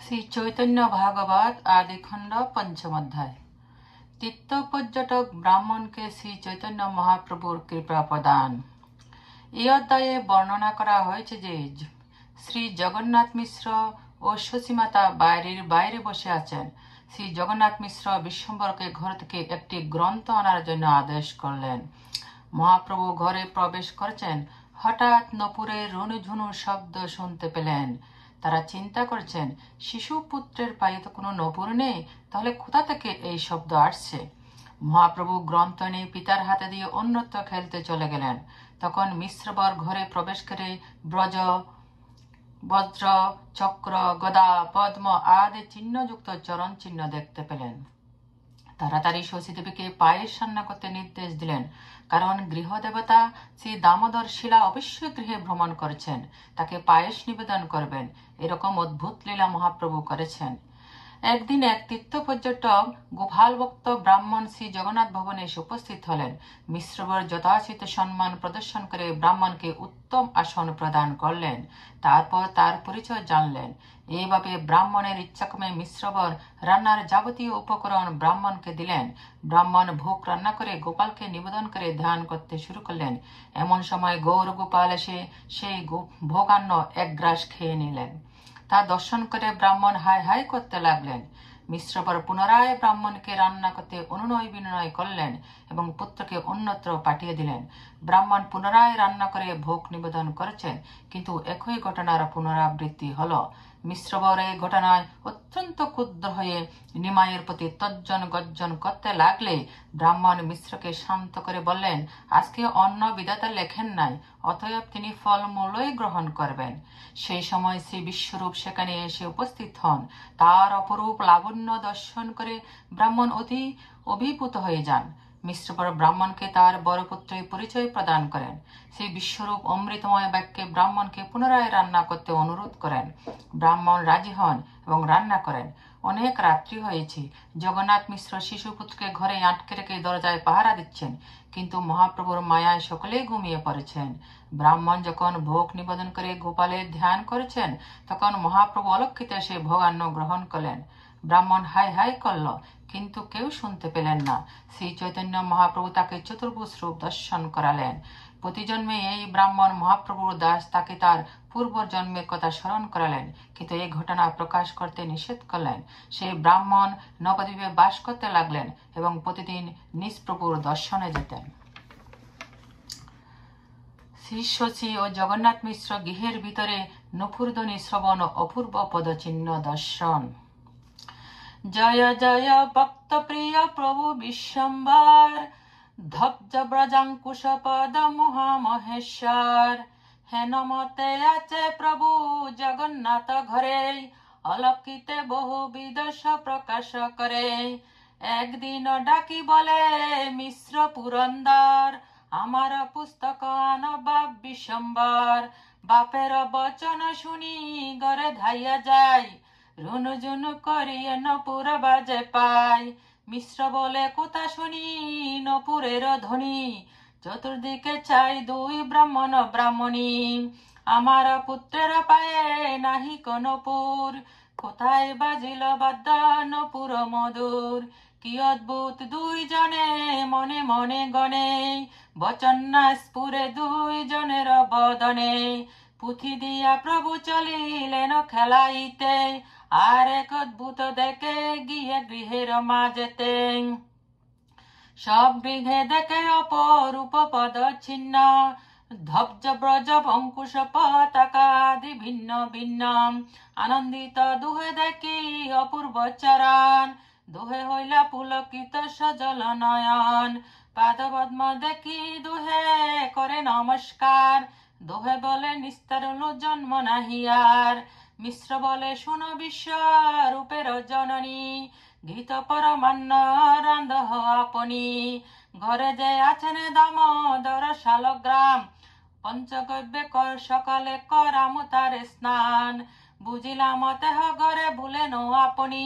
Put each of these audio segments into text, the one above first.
শ্রী চৈতন্য ভাগবত আদিখণ্ড পঞ্চম অধ্যায়। তীর্থ পর্যটক ব্রাহ্মণকে শ্রী চৈতন্য মহাপ্রভুর কৃপা প্রদান। এই অধ্যায়ে বর্ণনা করা হয়েছে যে শ্রী জগন্নাথ মিশ্র ও শশীমাতা বাইরের বাইরে বসে আছেন। শ্রী জগন্নাথ মিশ্র বিশ্বম্বরকে ঘর থেকে একটি গ্রন্থ আনার জন্য আদেশ করলেন। মহাপ্রভু ঘরে প্রবেশ করছেন। হঠাৎ নপুরের রুনুঝুনু শব্দ শুনতে পেলেন। তারা চিন্তা করছেন, শিশু পুত্রের পায়ে তো কোনো নপুর নেই, তাহলে কোথা থেকে এই শব্দ আসছে? মহাপ্রভু গ্রন্থ নিয়ে পিতার হাতে দিয়ে অন্যত্র খেলতে চলে গেলেন। তখন মিশ্রবর ঘরে প্রবেশ করে ব্রজ, বজ্র, চক্র, গদা, পদ্ম আদি চিহ্নযুক্ত চরণ চিহ্ন দেখতে পেলেন। তাড়াতাড়ি শশীদেবীকে পায়েস রান্না করতে নির্দেশ দিলেন, কারণ গৃহদেবতা শ্রী দামোদর শিলা অবশ্যই গৃহে ভ্রমণ করছেন, তাকে পায়েস নিবেদন করবেন। এরকম অদ্ভুত লীলা মহাপ্রভু করেছেন। একদিন এক তীর্থ পর্যটক গোপাল ভক্ত ব্রাহ্মণ শ্রী জগন্নাথ ভবনে এসে উপস্থিত হলেন। মিশ্রবর যথাচিত সম্মান প্রদর্শন করে ব্রাহ্মণকে উত্তম আসন প্রদান করলেন। তারপর তার পরিচয় জানলেন। এইভাবে ব্রাহ্মণের ইচ্ছাক্রমে মিশ্রবর রান্নার যাবতীয় উপকরণ ব্রাহ্মণকে দিলেন। ব্রাহ্মণ ভোগ রান্না করে গোপালকে নিবেদন করে ধ্যান করতে শুরু করলেন। এমন সময় গৌর গোপাল এসে সেই ভোগান্ন এক গ্রাস খেয়ে নিলেন। তা দর্শন করে ব্রাহ্মণ হাই হাই করতে লাগলেন। মিশ্রবর পুনরায় ব্রাহ্মণকে রান্না করতে অনুনয় বিনয় করলেন এবং পুত্রকে অন্যত্র পাঠিয়ে দিলেন। ব্রাহ্মণ পুনরায় রান্না করে ভোগ নিবেদন করেছেন, কিন্তু একই ঘটনার পুনরাবৃত্তি হলো। মিশ্রবর এই ঘটনায় অত্যন্ত ক্ষুব্ধ হয়ে নিমাইয়ের প্রতি তর্জন গর্জন করতে লাগলে ব্রাহ্মণ মিশ্রকে শান্ত করে বললেন, আজকে অন্ন বিধাতা লেখেন নাই, অতএব তিনি ফলমূলই গ্রহণ করবেন। সেই সময় শ্রী বিশ্বরূপ সেখানে এসে উপস্থিত হন। তার অপরূপ লাবণ্য দর্শন করে ব্রাহ্মণ অতি অভিভূত হয়ে যান। মিশ্রবর ব্রাহ্মণকে তার বড় পুত্রের পরিচয় প্রদান করেন। সেই বিশ্বরূপ অমৃতময় বাক্যে ব্রাহ্মণকে পুনরায় রান্না করতে অনুরোধ করেন। ব্রাহ্মণ রাজি হন এবং রান্না করেন। অনেক রাত্রি হয়েছে। জগন্নাথ মিশ্র শিশুপুত্রকে ঘরে আটকে রেখে দরজায় পাহারা দিচ্ছেন, কিন্তু মহাপ্রভুর মায়ায় সকলেই ঘুমিয়ে পড়েছেন। ব্রাহ্মণ যখন ভোগ নিবেদন করে গোপালের ধ্যান করেছেন, তখন মহাপ্রভু অলক্ষিত এসে ভোগান্ন গ্রহণ করলেন। ব্রাহ্মণ হাই হাই করল, কিন্তু কেউ শুনতে পেলেন না। শ্রী চৈতন্য মহাপ্রভু তাকে চতুর্ভুজ রূপ দর্শন করালেন। প্রতিজন্মে এই ব্রাহ্মণ মহাপ্রভুর দাস, তাকে তার পূর্ব জন্মের কথা স্মরণ করালেন, কিন্তু এই ঘটনা প্রকাশ করতে নিষেধ করলেন। সেই ব্রাহ্মণ নবদ্বীপে বাস করতে লাগলেন এবং প্রতিদিন নিজ প্রভুর দর্শনে যেতেন। শ্রী শশী ও জগন্নাথ মিশ্র গৃহের ভিতরে নূপুরধ্বনি শ্রবণ ও অপূর্ব পদচিহ্ন দর্শন। জয় জয় ভক্ত প্রিয় প্রভু বিশ্বম্বর, ধ্বজ ব্রজাঙ্কুশ পদ মহামহেশ্বর। হেন মতে আছে প্রভু জগন্নাথ ঘরে, অলক্ষিতে বহুবিধ প্রকাশ করে। একদিন ডাকি বলে মিশ্র পুরন্দর, আমার পুস্তক আনবাব বিশ্বম্বর। বাপের বচন শুনি ঘরে ধাইয়া যায়, রুনুঝুনু করিয়ে নপুর বাজে পায়। মিশ্র বলে কোথা শুনি নপুরের ধ্বনি, চতুর্দিকে চাই দুই ব্রাহ্মণ ব্রাহ্মণী। আমার পুত্রের পায়ে নাহি কোন পুর, কোথায় বাজিল বাদ্য নপুর মধুর। কি অদ্ভুত দুই জনে মনে মনে গণে, বচন না স্ফুরে দুই জনের বদনে। পুঁথি দিয়া প্রভু চলিলেন খেলাইতে, আর এক অদ্ভুত দেখে গিয়ে গৃহের মাঝেতে। সব গৃহে দেখে অপরূপ পদ ছিন্ন, ধ্বজ ব্রজ অঙ্কুশ পতাকাদি ভিন্ন ভিন্ন। আনন্দিত দুহে দেখি অপূর্ব চরণ, দুহে হইলা পুলকিত সজল নয়ন। পাদপদ্ম দেখি দুহে করে নমস্কার, দোহে বলে নিস্তার জন্ম নাহিয়ার। মিশ্র বলে শুনো বিশ্ব রূপের জননী, ঘৃত পরমান্ন রান্ধহ আপনি। ঘরে যে আছেন দামোদর শালগ্রাম, পঞ্চগব্যে কর সকালে করাম তার স্নান। বুঝিলাম দেহ ঘরে ভুলেন আপনি,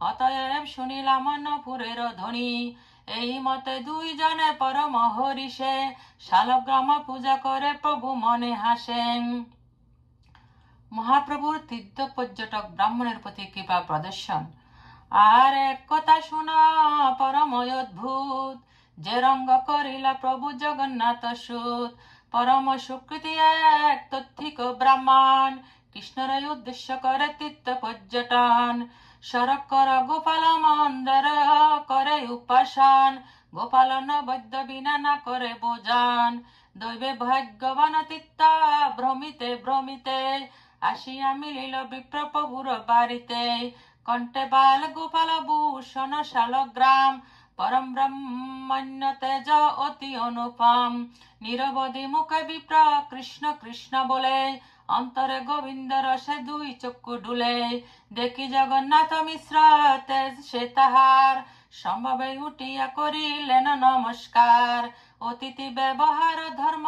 অতএব শুনিলাম নপুরের ধ্বনি। এই মতে দুইজনে পরম হরিষে, শালগ্রাম পূজা করে প্রভু মনে হাসেন। মহাপ্রভুর তীর্থ পর্যটক ব্রাহ্মণের প্রতি কৃপা প্রদর্শন। আর এক কথা শোনা পরময় অদ্ভুত, যে রঙ্গ করিলা প্রভু জগন্নাথ সুত। পরম সুকৃতি এক তথ্যিক ব্রাহ্মণ, কৃষ্ণের উদ্দেশ্য করে তীর্থ পর্যটন। সরক কর গোপাল মন্দির করে উপাসন, গোপাল নবদ্য বিনা না করে বোজান। দৈবে ভাগ্যবান তীর্থ ভ্রমিতে ভ্রমিতে, আসিয়া মিলিল বিপ্রপ্রভুর বাড়িতে। কণ্ঠে বাল গোপাল ভূষণ শালগ্রাম, পরম ব্রহ্মণ্য তেজ অতি অনুপম। নিরবধি মুখে বিপ্র কৃষ্ণ কৃষ্ণ বলে, অন্তরে গোবিন্দ রসে দুই চক্ষু ডুলে। দেখি জগন্নাথ মিশ্র তেজ সে তাহার, সম্ভবে উঠিয়া করিলেন নমস্কার। অতিথি ব্যবহার ধর্ম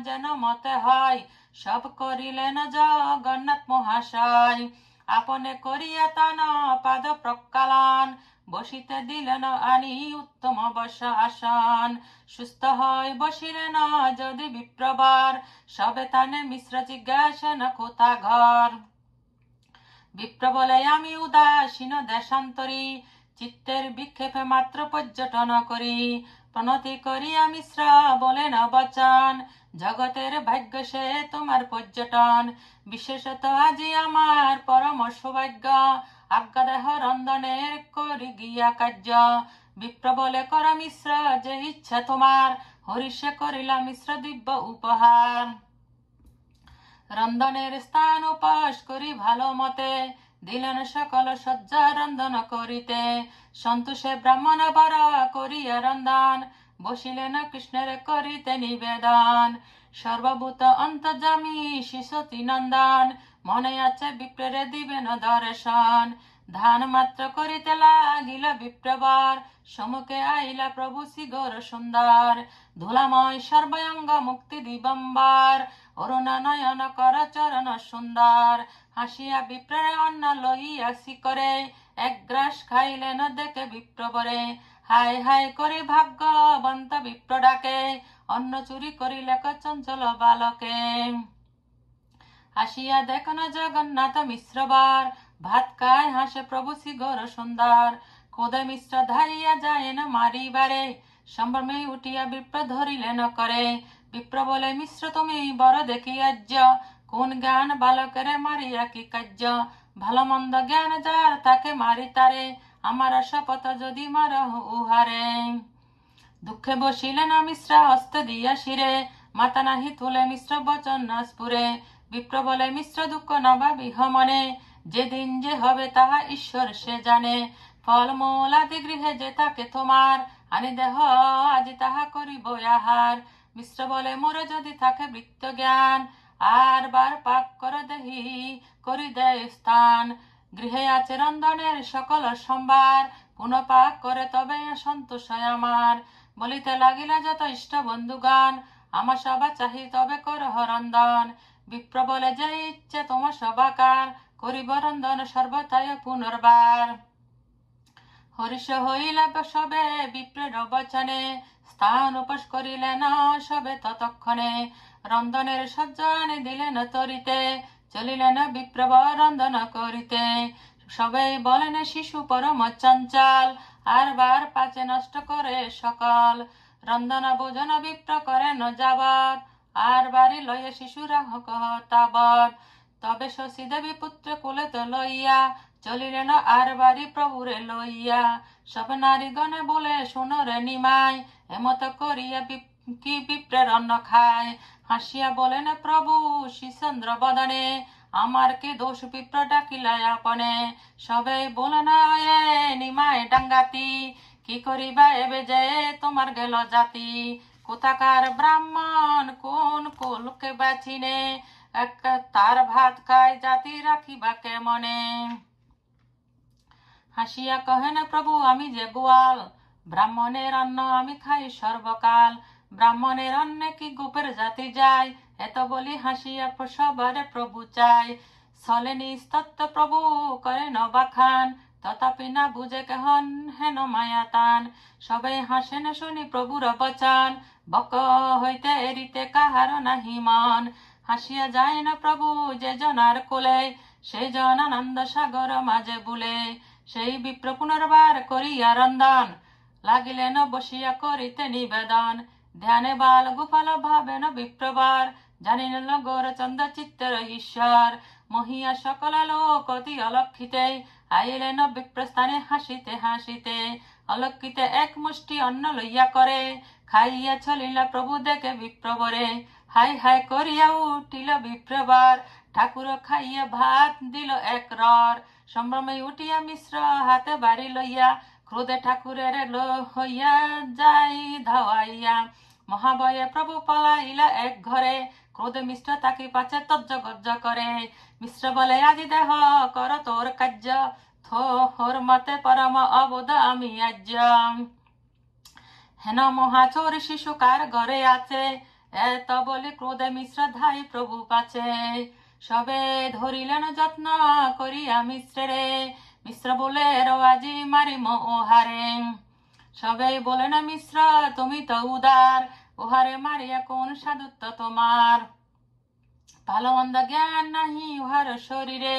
যেন মতে হয়, সব করিলেন জগন্নাথ মহাশয়। আপনে করিয়া তান পাদ প্রক্ষালন, বসিতে দিলেন আনি উত্তম বস আসন। সুস্থ হয় বসিলেন যদি বিপ্রবার, সবে তানে মিশ্র জিজ্ঞাসেন কোথা ঘর। বিপ্র বলে আমি উদাসীন দেশান্তরী, চিত্তের বিক্ষেপে মাত্র পর্যটন করি। প্রণতি করিয়া মিশ্র বলেন বচন, জগতের ভাগ্য সে তোমার পর্যটন। বিশেষত আজি আমার পরম সৌভাগ্য, আজ্ঞা দেহ রন্ধনের করি গিয়া কার্য। বিপ্র বলে কর মিশ্র যে ইচ্ছা তোমার, হরিষে করিলা মিশ্র দিব্য উপহার। রন্ধনের স্থান উপাস করি ভালো মতে, দিলেন সকল সজ্জা রন্ধন করিতে। সন্তোষে ব্রাহ্মণ বর করিয়া রন্ধন, বসিলেন কৃষ্ণের করিতে নিবেদন। সর্বভূত অন্তর্যামী শিশতি নন্দন, মনে আছে বিপ্রেরে দিবেন দর্শন। ধান মাত্র করিতে লাগিল বিপ্রবর, সম্মুখে আইলা প্রভু শ্রীগৌর সুন্দর। ধুলাময় সর্বঙ্গ মুক্তি দিবম্বর, অরুণা নয়ন কর চরণ সুন্দর। হাসিয়া বিপ্রের অন্ন লইয়া শিকরে, এক গ্রাস খাইলেন দেখে বিপ্রবরে। হায় হায় করে ভাগ্যবন্ত বিপ্র ডাকে, অন্ন চুরি করিলে চঞ্চল বালকে। আসিয়া দেখন জগন্নাথ মিশ্রবার, ভাত খায় হাসে প্রভু শ্রীগৌর সুন্দর। কোদে মিশ্র ধারিয়া যায়েন মারিবারে, সম্ভ্রমে উঠিয়া বিপ্র ধরিলেন করে। বিপ্র বলে মিশ্র তুমি বড় দেখি আজ্য, কোন জ্ঞান বালকের মারিয়া কি কার্য। ভালো মন্দ জ্ঞান যার তাকে মারি তারে, আমার শপথ যদি মার উহারে। দুঃখে বসিলেন মিশ্র হস্তে দিয়া শিরে, মাতা নাহি তুলে মিশ্র বচন না স্ফুরে। বিপ্র বলে মিশ্র দুঃখ না ভাবিহ মনে, যেদিন যে হবে তাহা ঈশ্বর সে জানে। ফলমূল আদি গৃহে যে তাকে তোমার, আনি দেহ আজি তাহা করিব আহার। মিশ্র বলে মোর যদি থাকে বৃত্ত জ্ঞান, আর বার পাক কর দেহি করি দেয় স্থান। গৃহে আছে রন্ধনের সকল সম্ভার, পুনঃ পাক করে তবে সন্তোষ আমার। বলিতে লাগিলা যত ইষ্ট বন্ধুগণ, আমার সভা চাহি তবে করহ রন্ধন। বিপ্র বলে যে ইচ্ছে তোমার সভাকার, করিব রন্ধন সর্বথায় পুনর্বার। হরিষ হইলা সবে বিপ্রের বচনে, স্থান উপাস করিলেন সবে ততক্ষণে। রন্ধনের সজ্জানে দিলেন তরিতে, চলিলেন বিপ্রব রন্ধন করিতে। সবাই বলেন শিশু পরম চঞ্চল, আর বার পাচে নষ্ট করে সকল। রন্ধন ভোজন বিপ্র করেন যাবৎ, আর বাড়ি লয়ে শিশুরা তাবৎ। তবে শশী দেবী পুত্র কুলে তো লইয়া, চলিলেন আর বাড়ি প্রভুরে লইয়া। সব নারীগণে বলে শোনো রে নিমাই, এমত করিয়া কি বিপ্রের অন্ন খায়। হাসিয়া বলেন প্রভু শ্রীচন্দ্র বদনে, আমার কি দোষ বিপ্র ডাকিলায় আপনে। সবে বলেন এ নিমাই ডাঙ্গাতি, কি করিবা এবে যে তোমার গেল জাতি। কোথাকার ব্রাহ্মণ কোন কুলকে বাছিনে, তার ভাত খায় জাতি রাখিবা কেমনে। হাসিয়া কহেন প্রভু আমি যে গোয়াল, ব্রাহ্মণের অন্ন আমি খাই সর্বকাল। ব্রাহ্মণের অন্নে কি গোপের জাতি যায়, এত বলি হাসিয়া সবারে প্রভু চাই। ছলেনি স্তত্ব প্রভু করে নবাখান, তথাপি না বুঝে কেহন হেন মায়াতান। সবাই হাসেন শুনি প্রভুর বচন, বক হইতে এরিতে কাহার নাহি মন। হাসিয়া যায় না প্রভু যে জনার কোলে, সেই জন আনন্দ সাগর মাঝে বুলে। সেই বিপ্র পুনর্বার করিয়া রন্দন, লাগিলেন বসিয়া করিতে নিবেদন। ধ্যানে বাল গোপাল ভাবেন বিপ্রবার, জানিলেন গৌরচন্দ্র চিত্তের ঈশ্বর। মহিয়া সকল লোক অতি অলক্ষিতে, আইলেন বিপ্রস্থানে হাসিতে হাসিতে। অলক্ষিতে এক মুষ্টি অন্ন লইয়া করে, খাইয়া চলিল প্রভু দেখে বিপ্রবরে। হাই হাই করিয়া উঠিল বিপ্রবার, ঠাকুর খাইয়া ভাত দিল এক রর। সম্ভ্রমে উঠিয়া মিশ্র হাতে বাড়ি লইয়া, ক্রোধে ঠাকুরের হইয়া যাই ধাওয়াইয়া। মহাভয়ে প্রভু পলাইলা এক ঘরে, ক্রোধে মিশ্র তাকে পাছে তজ্জ গজ্জ করে। মিশ্র বলে আজি দেহ কর তোর কার্য, থোর মতে পরম অবোধ আমি আজ। হেন মহাচোর শিশু কার ঘরে আছে, এত বলি ক্রোধে মিশ্র ধাই প্রভু পাছে। সবে ধরিলেন যত্ন করিয়া মিশ্রে, মিশ্র বলে আজি মারিম ওহারে। সবে বলেন মিশ্র তুমি তো উদার, ওহারে মারিয়া কোন সাধুত্ব তোমার। ভালো মন্দ জ্ঞান নাহি উহার শরীরে,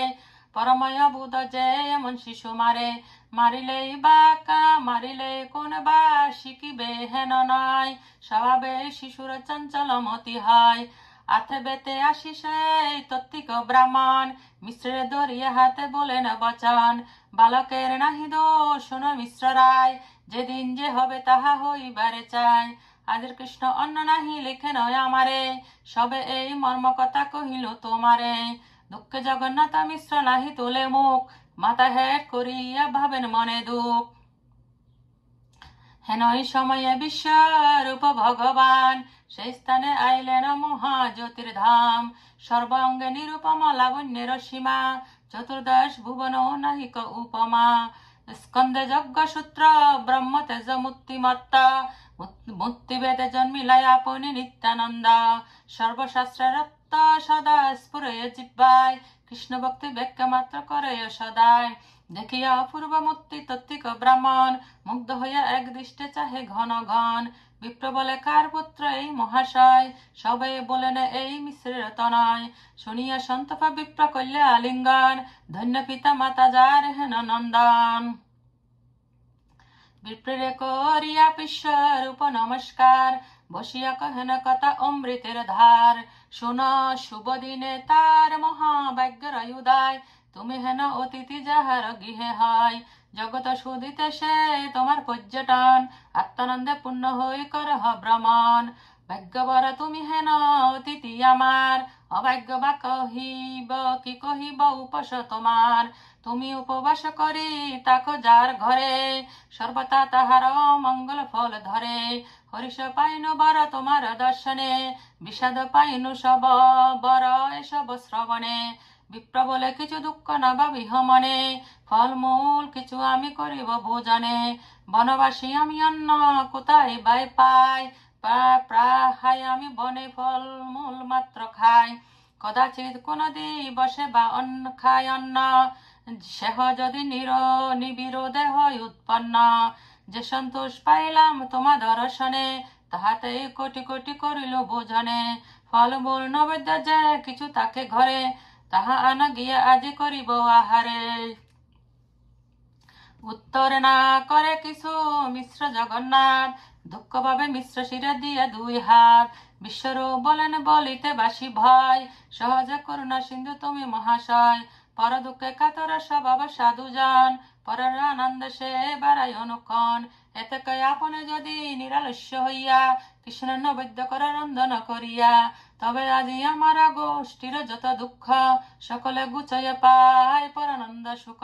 পরময় বুধ যে এমন শিশু মারে। মারিলেই বা মারিলে কোন বা শিখিবে হেন নয়, স্বভাবে শিশুর চঞ্চল মতি হয়। আথে বেতে আসি সেই তত্ত্বিক ব্রাহ্মণ, মিশ্রের ধরিয়া হাতে বলেন বচন। বালকের নাহি দোষ শোনো মিশ্র রায়, যেদিন যে হবে তাহা হইবারে চায়। আজের কৃষ্ণ অন্য নাহি লিখে নয় আমারে, সবে এই মর্ম কথা কহিল তোমারে। দুঃখে জগন্নাথ মিশ্র নাহি তোলে মুখ, মাথা হেট করিয়া ভাবেন মনে দুঃখ। হেন এই সময়ে বিশ্বরূপ ভগবান, সেই স্থানে আইলেন মহাজ্যোতির ধাম। সর্বাঙ্গে নিরুপম লাবণ্যের সীমা, চতুর্দশ ভুবন নাহিক উপমা। স্কন্দে যজ্ঞ সূত্র ব্রহ্ম তেজ মূর্তিমত্তা, মূর্তিভেদে জন্মিলায় আপনি নিত্যানন্দা। সর্বশাস্ত্রের সদা স্ফুরে জিব্বায়, কৃষ্ণ ভক্তি ব্যাখ্যা মাত্র করে সদায়। দেখিয়া অপূর্ব মূর্তি তত্ত্বিক ব্রাহ্মণ, মুগ্ধ হইয়া এক দৃষ্টে চাহে ঘন ঘন। বিপ্র বলে কার পুত্র এই মহাশয়, সবাই বলেন এই মিশ্রের তনয়। শুনিয়া সন্তপা বিপ্র কল্যা আলিঙ্গন, ধন্য পিতা মাতা যার হেন নন্দন। বিপ্রে করিয়া বিশ্বরূপ নমস্কার, বসিয়া কহেন কথা অমৃতের ধার। শুন শুভ দিনে তার মহাভাগ্যের উদয়, তুমি হেন অতিথি যাহার গৃহে হয়। জগত সুদিতে সে তোমার পর্যটন, আত্মানন্দে পূর্ণ হই করহ ভ্রমণ। ভাগ্যবর তুমি হেন অতিথি আমার, অভাগ্য বা কহিব কি কহিব উপস তোমার। তুমি উপবাস করি তাকো যার ঘরে, সর্বতা তাহার মঙ্গল ফল ধরে। হরিষ পাইনু বর তোমার দর্শনে, বিষাদ পাইনু সব বর এসব শ্রবণে। বিপ্র বলে কিছু দুঃখ না ভাবিহ মনে, ফলমূল কিছু আমি করিব ভোজনে। বনবাসী আমি অন্ন কোথায় বাই পাই, প্রায় আমি বনে ফলমূল মাত্র খাই। কদাচিৎ কোন দিবসে বা অন্ন খাই অন্ন, সেহ যদি নিবিরোধে হয় উৎপন্ন। যে সন্তোষ পাইলাম তোমার দর্শনে, তাহাতে কোটি কোটি করিল ভোজনে। ফলমূল নৈবেদ্য যে কিছু তাকে ঘরে, তাহা আনা গিয়া আজি করিব আহারে। উত্তর না করে কিছু মিশ্র জগন্নাথ, দুঃখ ভাবে মিশ্র শিরে দিয়ে দুই হাত। বিশ্বরূপ বলেন বলিতে বাসি ভয়, সহজে করুণা সিন্ধু তুমি মহাশয়। পর দুঃখে কাতর স্বভাব সাধুজন, পরের আনন্দে সে বাড়ায় অনুক্ষণ। এতে কয় আপনে যদি নিরালস্য হইয়া, কৃষ্ণ নৈবেদ্য কর রন্ধন করিয়া। তবে আজি আমার গোষ্ঠীর যত দুঃখ, সকলে গুছাইয়া পায় পরানন্দ সুখ।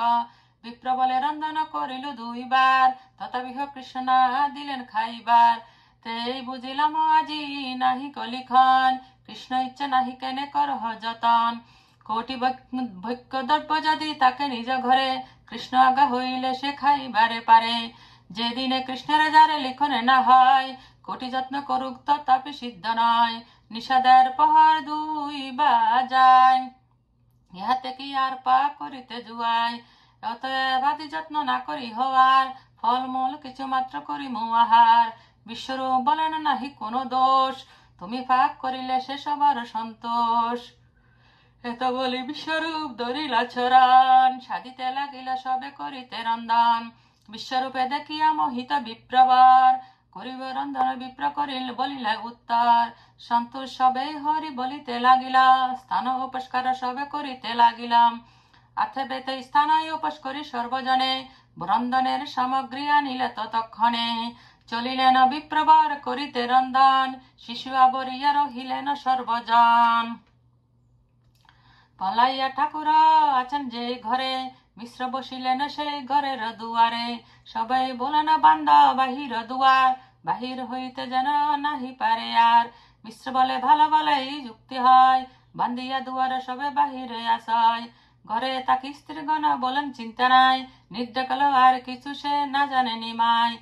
বিপ্র বলে রন্ধন করিল দুইবার, তথাপি কৃষ্ণ দিলেন খাইবার। তেই বুঝিলাম আজি নাহি কলিখন, কৃষ্ণ ইচ্ছা নাহি কেনে করহ যতন। কোটি ভৈক্য দ্রব্য যদি তাকে নিজ ঘরে, কৃষ্ণ আগা হইলে সে খাইবারে পারে। যেদিনে কৃষ্ণের যারে লিখনে না হয়, কোটি যত্ন করুক তথাপি সিদ্ধ নয়। নিষাদের পহর দুই বাজায়, ইহাতে কি আর পা করিতে জুয়ায়। অতএব আদি যত্ন না করি হওয়ার, ফলমূল কিছু মাত্র করি আহার। বিশ্বরূপ বলেন নাহি কোনো দোষ, তুমি পাক করিলে সে সবার সন্তোষ। এত বলি বিশ্বরূপ ধরিলা ছড়ান, সাধিতে লাগিলা সবে করিতে রন্ধন। বিশ্বরূপে দেখিয়া মোহিত বিপ্রবার, করিব রন্ধন বিপ্র করিল বলিলে উত্তর। সন্তোষ সবে হরি বলিতে লাগিলা, স্থান উপস্কার সবে করিতে লাগিলাম। আথে বেতে স্থানায় উপোস করি সর্বজনে, রন্ধনের সামগ্রী আনিলে ততক্ষণে। চলিলেন বিপ্রবার করিতে রন্ধন, শিশু আবরিয়া রহিলেন সর্বজন। পলাইয়া ঠাকুর আছেন যে ঘরে, মিশ্র বসিলেন সেই ঘরের দুয়ারে। সবাই বলেন বান্দা বাহির দুয়ার, বাহির হইতে যেন নাহি পারে আর। মিশ্র বলে ভালো বলেই যুক্তি হয়, বান্দিয়া দুয়ারে সবে বাহিরে আসায়। ঘরে তাকে স্ত্রীগণ বলেন চিন্তা নাই, নিদ্রা কালো আর কিছু সে না জানে নিমাই।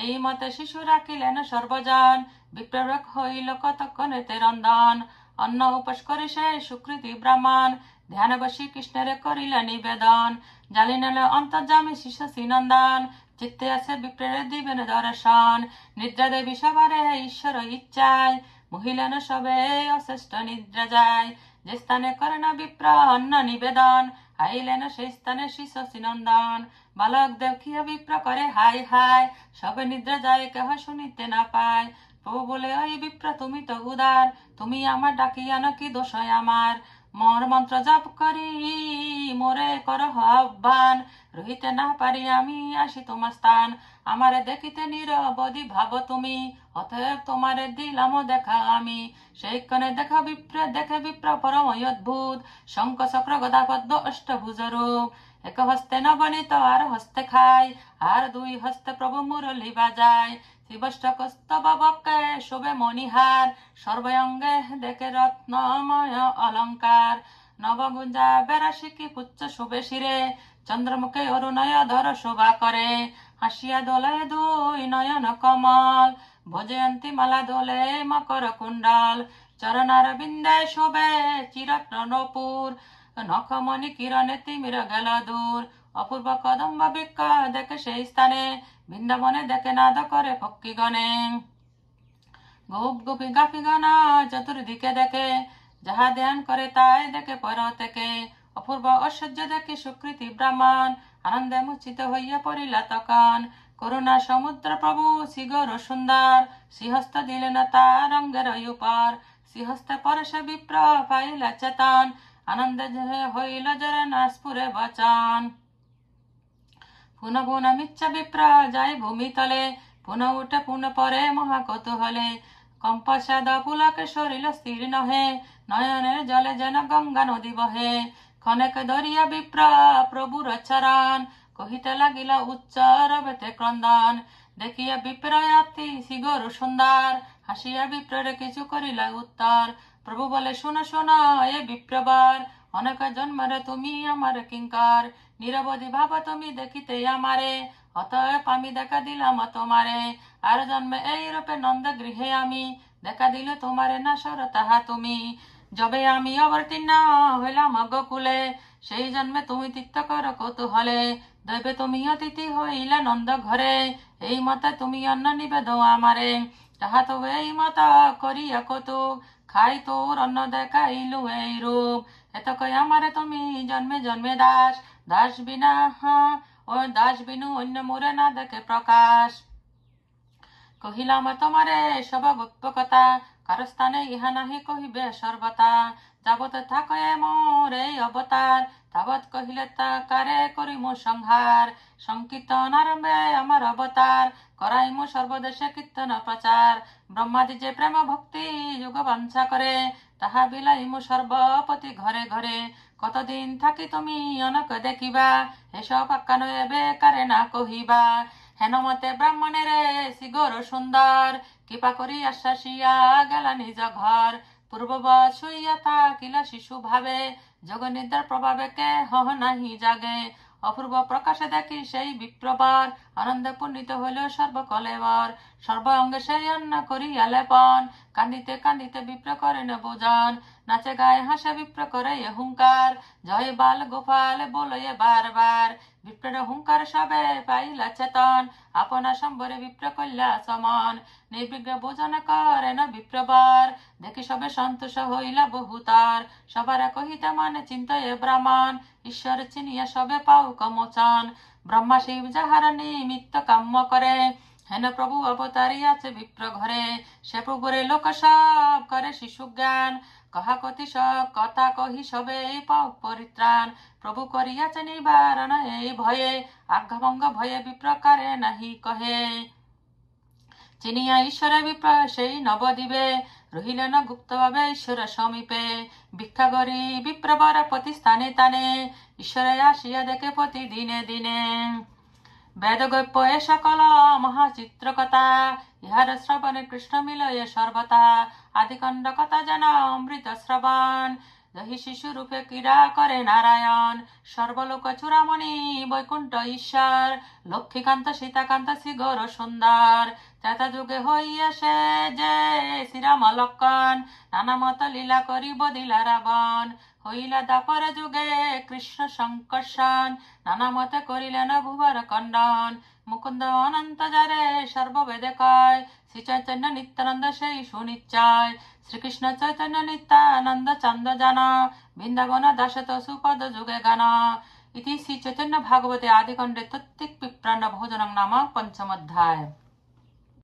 এই মতে শিশু রাখিলেন সর্বজন, বিপ্ররক হইল কতক্ষণেতে রন্ধন। অন্ন উপোস করে সে সুকৃতি ব্রাহ্মণ, ধ্যান বসি কৃষ্ণের করিলা নিবেদন। জালিনাল অন্তর্যামী শিশু নন্দন, চিত্তে আছে বিপ্রের দিবেন দর্শন। নিদ্রা দেবী সবারে ঈশ্বর ইচ্ছায়, মহিলান সবে অশ্রেষ্ঠ নিদ্রা যায়। যে স্থানে করে না বিপ্র অন্ন নিবেদন, আইলেন সেই স্থানে শিশু নন্দন। বালক দেখিয়া বিপ্র করে হাই হাই, সবে নিদ্রা যায় কেহ শুনিতে না পায়। প্রভু বলে ওই বিপ্র তুমি তো উদার, তুমি আমার ডাকিয়া নাকি দোষ আমার। মোর মন্ত্র জপ করি মোরে কর আহ্বান, রহিতে না পারি আমি আসি তোমার স্থান। আমারে দেখিতে নিরবধি ভাব তুমি, অতএব তোমারে দিলাম দেখা আমি। সেইক্ষণে দেখা বিপ্রে দেখে বিপ্র পরম অদ্ভুত, শঙ্খ চক্র গদা পদ্ম অষ্টভুজ রূপ। এক হস্তে নবনীত আর হস্তে খায়, আর দুই হস্তে প্রভু মুরলী বাজায়। শিবষ্টকস্তবকে শোভে মণিহার, সর্বঙ্গে দেখে রত্নময় অলঙ্কার। নবগুঞ্জা বেরাশি কি পুচ্ছ শোভে শিরে, চন্দ্রমুখে অরুণয় ধর শোভা করে। হাসিয়া দোলে দুই নয়ন কমল, ভজয়ন্তী মালা দোলে মকর কুণ্ডল। চরণার বিন্দে শোভে চিরত্ন নপুর, নখমণি কিরণে তিমির গেল দূর। অপূর্ব কদম্ব বৃক্ষ দেখে সেই স্থানে, বৃন্দাবনে দেখে নাদ করে পক্ষীগণে। গোপ গোপী গাফিগণ চতুর্দিকে দেখে, যাহা ধ্যান করে তাই দেখে পর থেকে। অপূর্ব ঐশ্বর্য দেখে সুকৃতি ব্রাহ্মণ, আনন্দে মুচিত হইয়া পড়িলা তখন। করুণা সমুদ্র প্রভু শ্রীগৌর সুন্দর, শ্রীহস্ত দিলেন তার অঙ্গের উপর। শ্রীহস্তে পরে সে বিপ্র পাইলা চেতন, আনন্দে হইল জরে নাসপুরে বচন। পুনঃ পুনঃ মিচ্ছা বিপ্র যাই ভূমি তলে, পুনঃ উঠে পুনঃ পরে মহা কৌতূহলে। কম্পসাদ পুলকে সরিল স্থির নহে, নয়নের জলে যেন গঙ্গা নদী বহে। ক্ষণেক ধরিয়া বিপ্র প্রভুর চরণ, কহিতে লাগিল উচ্চ রবেতে ক্রন্দন। দেখিয়া বিপ্র অতি শ্রীগৌর সুন্দর, হাসিয়া বিপ্রে কিছু করিলা উত্তর। প্রভু বলে শোনো শোনো এ বিপ্রবর, অনেক জন্মরে তুমি আমার কিঙ্কর। নিরবধি ভাব তুমি দেখিতে আমারে, অতএব আমি দেখা দিলাম তোমারে। আর জন্মে এই রূপে নন্দ গৃহে আমি, দেখা দিলে তোমারে না সর তাহা তুমি। যবে আমি অবতীর্ণ হইলাম গোকুলে, সেই জন্মে তুমি তীর্থ কর কৌতূহলে। দৈবে তুমি অতিথি হইলে নন্দ ঘরে, এই মতে তুমি অন্ন নিবেদ আমারে। তাহা তো এই মত করিয়া কৌতুক, খাই তোর অন্ন দেখাইলু এই রূপ। এত কই আমারে তুমি জন্মে জন্মে দাস, দাস বিনা ও দাস বিনু অন্য মোরে না দেখে প্রকাশ। কহিলাম তোমারে সব গুপ্ত কথা, কারো স্থানে ইহা নাহি কহিবে সর্বতা। যাবত থাকে মোর এই অবতার, তাবৎ কহিলে তা কারে করিমু সংহার। সংকীর্তন আরম্ভে আমার অবতার, করাইমু সর্বদেশে কীর্তন প্রচার। ব্রহ্মাদি যে প্রেম ভক্তি যুগ বাঞ্ছা করে, তাহা বিলাইমু সর্বপতি ঘরে ঘরে। কতদিন থাকি তুমি অনক দেখিবা, এসব আখ্যান এবে কারে না কহিবা। হেন মতে ব্রাহ্মণের শ্রীগৌর সুন্দর, কৃপা করি আশ্বাসিয়া গেলা নিজ ঘর। পূর্ববৎ শুইয়া থাকিলা শিশু ভাবে, যোগ নিদ্রার প্রভাবে কে হহ নাহি জাগে। অপূর্ব প্রকাশে দেখি সেই বিপ্রবর, আনন্দে পূর্ণিত হইল সর্বকলেবর। সর্ব অঙ্গে সেই অন্ন করিয়া লেপন, কান্দিতে কান্দিতে বিপ্র করেন ভোজন, নাচে গায়ে হাসে বিপ্র করে হুঙ্কার, জয় বাল গোপাল বলয়ে বারবার, বিপ্রের হুঙ্কার সবে পাইলা চেতন, আপনা সম্বরে বিপ্র কল্যা সমন, নির্বিঘ্ন ভোজন করেন বিপ্রবার, দেখি সবে সন্তোষ হইলা বহুতার, সবার কহিতে মানে চিন্তয়ে ব্রাহ্মণ, ঈশ্বর চিনিয়া সবে পাও কমোচন, ব্রহ্মা শিব যাহার নিমিত্ত কাম্য করে, হেন প্রভু অবতারিয়াছে বিপ্র ঘরে, সে প্রভুরে লোক সব করে শিশু জ্ঞান, কহা কতি সব কথা কহি সবে পাও পরিত্রাণ, প্রভু করিয়াছে নিবারণ এই ভয়ে, আজ্ঞাভঙ্গ ভয়ে বিপ্রকারে নাহি কহে, চিনিয়া ঈশ্বরে বিপ্র সেই নবদ্বীপে, রহিলেন গুপ্তভাবে ঈশ্বর সমীপে, ভিক্ষা করি বিপ্রবর প্রতি স্থানে তানে, ঈশ্বরে আসিয়া দেখে প্রতি দিনে দিনে, বেদগপ্য এ সকল মহাচিত্রকথা, ইহার শ্রবণে কৃষ্ণ মিলয়ে সর্বতা, আদিকণ্ড কথা যেন অমৃত শ্রবণ, দহি শিশু রূপে ক্রীড়া করে নারায়ণ, সর্বলোক চূড়ামণি বৈকুণ্ঠ ঈশ্বর, লক্ষ্মীকান্ত সীতাকান্ত শ্রীগৌর সুন্দর, ত্রেতা যুগে হইয়াছে যে শ্রীরাম লক্ষণ, নানা মত লীলা করি বদিলা রাবণ, হইলা দাপর যুগে কৃষ্ণ সংকর্ষণ, নানা মতে করিলেন ভুবর খণ্ডন, মুকুন্দ অনন্ত যারে সর্ববেদে কয়, শ্রী চৈতন্য নিত্যানন্দ সেই সুনিশ্চয়, শ্রীকৃষ্ণ চৈতন্য নিত্যানন্দ চন্দ জান, বৃন্দাবন দাসত সুপদ যুগে গান। ইতি শ্রী চৈতন্য ভাগবতে আদিখণ্ডে তত্ত্বিক বিপ্রাণ ভোজনং নাম পঞ্চম অধ্যায়।